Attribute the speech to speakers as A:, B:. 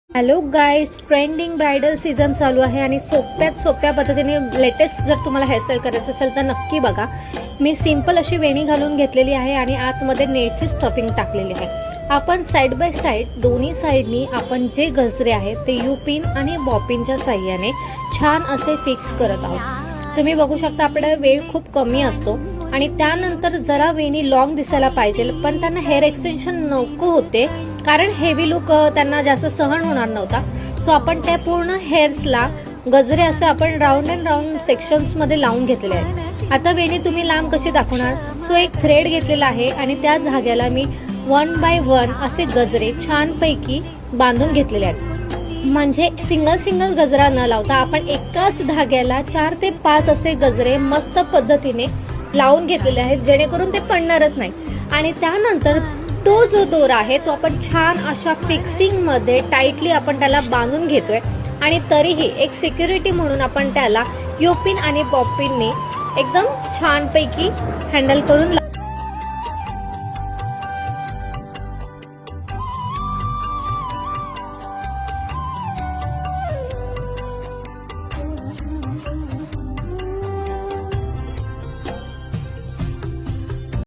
A: Hello guys, trending bridal season चालू आहे आणि सोप्यात सोप्या पद्धतीने लेटेस्ट जर तुम्हाला हेअरस्टाईल करायचं असेल तर नक्की बघा. मी सिंपल अशी वेणी घालून घेतलेली आहे आणि आतमध्ये नेटची स्टफिंग टाकलेली आहे. आपण साईड बाय साईड दोन्ही साईडनी आपण जे गजरे आहेत ते युपिन आणि बॉपिनच्या साह्याने छान असे फिक्स करत आहोत. तुम्ही बघू शकता आपला वेळ खूप कमी असतो आणि त्यानंतर जरा वेणी लॉंग दिसायला पाहिजे, पण त्यांना हेअर एक्सटेन्शन नको होते कारण हेवी लुक त्यांना जास्त सहन होणार नव्हता. सो आपण त्या पूर्ण हेअर्सला गजरे असे आपण राऊंड अँड राऊंड सेक्शन्स मध्ये लावून घेतलेले आहेत. आता वेणी तुम्ही लांब कशी दाखवणार? सो एक थ्रेड घेतलेला आहे आणि त्या धाग्याला मी 1 बाय 1 असे गजरे छानपैकी बांधून घेतलेले आहेत. म्हणजे सिंगल सिंगल गजरा न लावता आपण एकाच धाग्याला 4 ते 5 असे गजरे मस्त पद्धतीने लावून घेतलेले आहेत, जेणेकरून ते पडणारच नाही. आणि त्यानंतर तो जो दोरा आहे तो आपण छान अशा फिक्सिंग मध्ये टाईटली आपण त्याला बांधून घेतोय आणि तरीही एक सिक्युरिटी म्हणून आपण त्याला युपिन आणि बॉपिनने एकदम छानपैकी हँडल करून